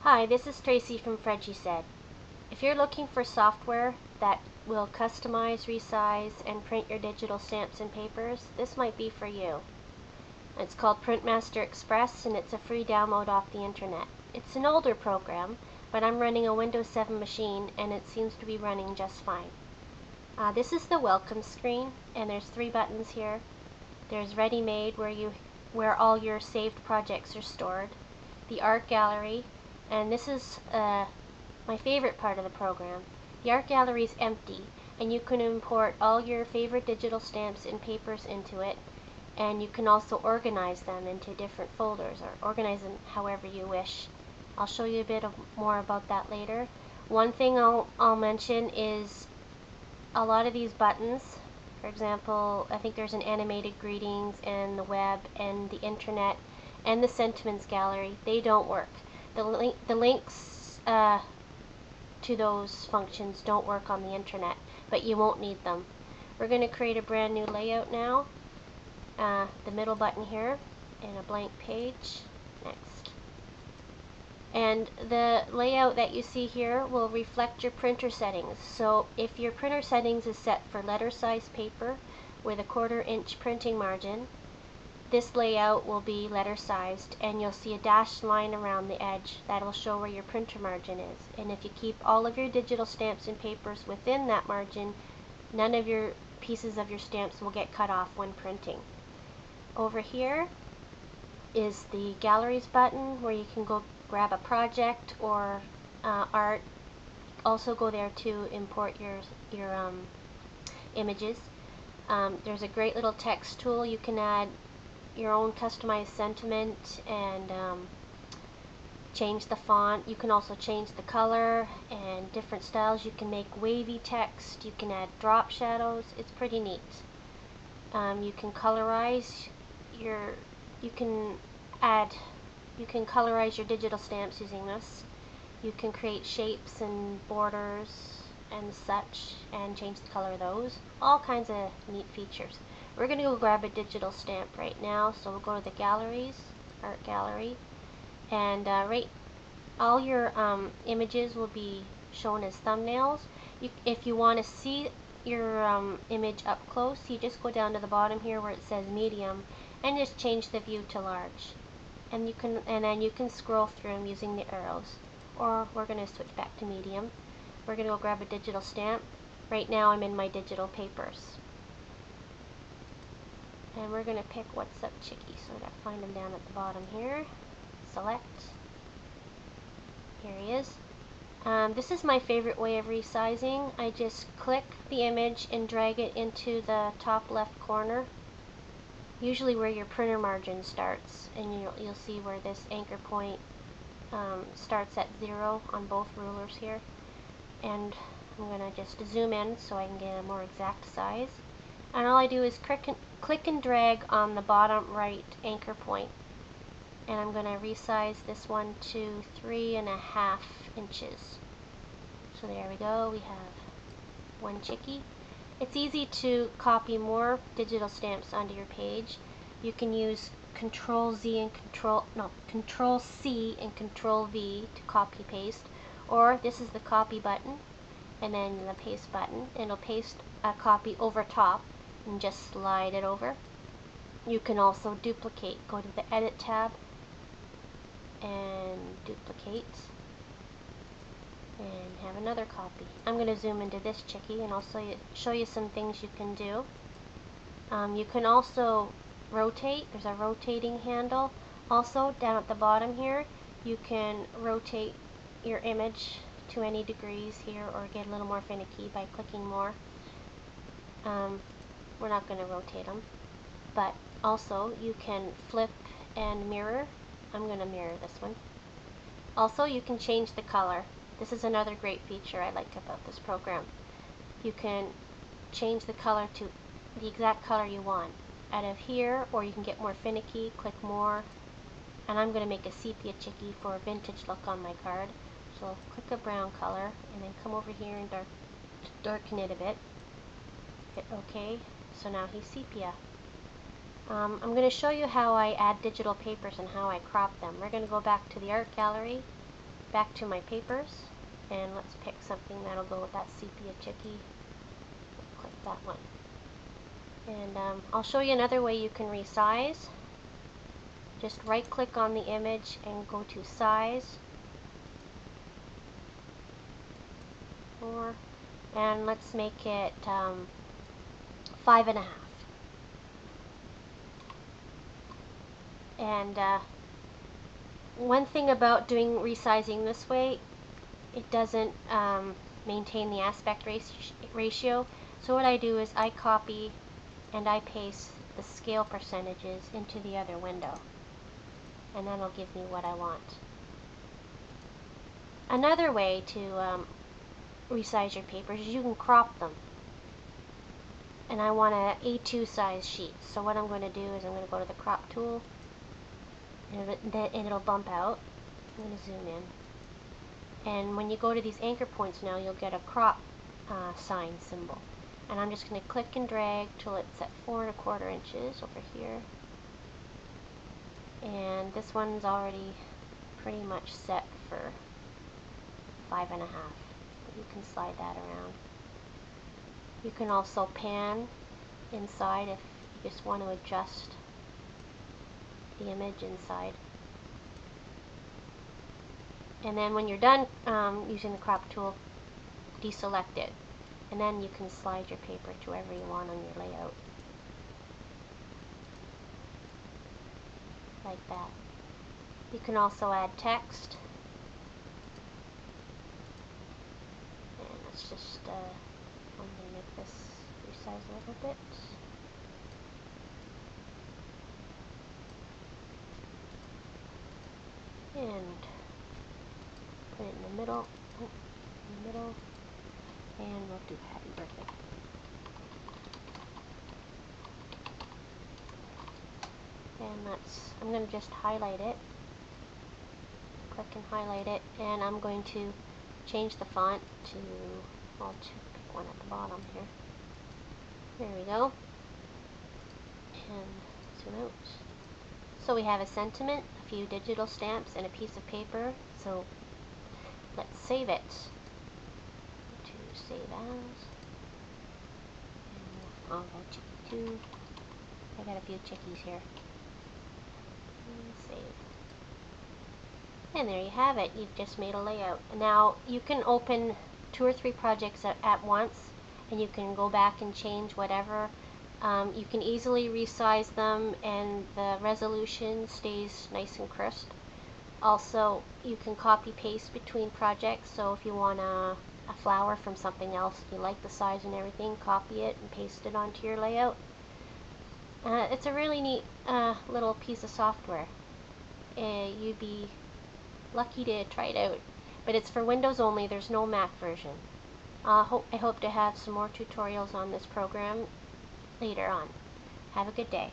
Hi, this is Tracy from Fredgy Said. If you're looking for software that will customize, resize, and print your digital stamps and papers, this might be for you. It's called PrintMaster Express, and it's a free download off the internet. It's an older program, but I'm running a Windows 7 machine, and it seems to be running just fine. This is the welcome screen, and there's 3 buttons here. There's Ready Made, where all your saved projects are stored. The Art Gallery, and this is my favorite part of the program. The Art Gallery is empty, and you can import all your favorite digital stamps and papers into it, and you can also organize them into different folders, or organize them however you wish. I'll show you a bit more about that later. One thing I'll mention is a lot of these buttons. For example, I think there's an animated greetings and the web and the internet and the sentiments gallery. They don't work. The links to those functions don't work on the internet, but you won't need them. We're going to create a brand new layout now. The middle button here and a blank page. Next. And the layout that you see here will reflect your printer settings. So if your printer settings is set for letter size paper with a 1/4 inch printing margin, this layout will be letter sized, and you'll see a dashed line around the edge that will show where your printer margin is. And if you keep all of your digital stamps and papers within that margin, none of your pieces of your stamps will get cut off when printing. Over here is the galleries button, where you can go grab a project or art. Also go there to import your images. There's a great little text tool. You can add your own customized sentiment and change the font. You can also change the color and different styles. You can make wavy text. You can add drop shadows. It's pretty neat. You can colorize your digital stamps using this. You can create shapes and borders and such, and change the color of those. All kinds of neat features. We're going to go grab a digital stamp right now, so we'll go to the galleries, Art Gallery, and all your images will be shown as thumbnails. If you want to see your image up close, you just go down to the bottom here where it says medium, and just change the view to large. And then you can scroll through them using the arrows. Or we're going to switch back to medium. We're going to go grab a digital stamp. Right now I'm in my digital papers. And we're going to pick What's Up Chicky. So I got to find him down at the bottom here. Select. Here he is. This is my favorite way of resizing. I just click the image and drag it into the top left corner, usually where your printer margin starts, and you'll see where this anchor point starts at 0 on both rulers here. And I'm going to just zoom in so I can get a more exact size. And all I do is click and drag on the bottom right anchor point. And I'm going to resize this one to 3.5 inches. So there we go, we have one chickie. It's easy to copy more digital stamps onto your page. You can use Control C and Control V to copy paste, or this is the copy button and then the paste button, and it'll paste a copy over top and just slide it over. You can also duplicate. Go to the Edit tab and duplicate and have another copy. I'm going to zoom into this chickie and I'll show you some things you can do. You can also rotate. There's a rotating handle. Also down at the bottom here, you can rotate your image to any degrees here, or get a little more finicky by clicking more. We're not going to rotate them, but also you can flip and mirror. I'm going to mirror this one. Also, you can change the color. This is another great feature I like about this program. You can change the color to the exact color you want out of here, or you can get more finicky, click more. And I'm going to make a sepia chickie for a vintage look on my card. So I'll click a brown color and then come over here and darken it a bit. Hit OK. So now he's sepia. I'm going to show you how I add digital papers and how I crop them. We're going to go back to the Art Gallery, back to my papers, and let's pick something that'll go with that sepia chickie. Click that one. And I'll show you another way you can resize. Just right click on the image and go to size. And let's make it 5.5. And one thing about doing resizing this way, it doesn't maintain the aspect ratio. So what I do is I copy and I paste the scale percentages into the other window, and then it'll give me what I want. Another way to resize your papers is you can crop them. And I want a A2 size sheet. So what I'm going to do is I'm going to go to the crop tool, and it'll bump out. I'm going to zoom in. And when you go to these anchor points now, you'll get a crop sign symbol. And I'm just going to click and drag till it's at 4 1/4 inches over here. And this one's already pretty much set for 5.5. But you can slide that around. You can also pan inside if you just want to adjust the image inside. And then when you're done using the crop tool, deselect it. And then you can slide your paper to wherever you want on your layout. Like that. You can also add text. And let's just, I'm going to make this resize a little bit. And put it in the middle. Oh, in the middle. And we'll do happy birthday. And I'm going to just highlight it. Click and highlight it. And I'm going to change the font to, I'll pick one at the bottom here. There we go. And zoom out. So we have a sentiment, a few digital stamps, and a piece of paper. So let's save it. Save as. And I'll go chickie 2. I got a few chickies here. And save. And there you have it. You've just made a layout. Now you can open 2 or 3 projects at once, and you can go back and change whatever. You can easily resize them, and the resolution stays nice and crisp. Also, you can copy paste between projects. So if you want a flower from something else, you like the size and everything, copy it and paste it onto your layout. It's a really neat little piece of software. You'd be lucky to try it out, but it's for Windows only. There's no Mac version. I hope to have some more tutorials on this program later on. Have a good day.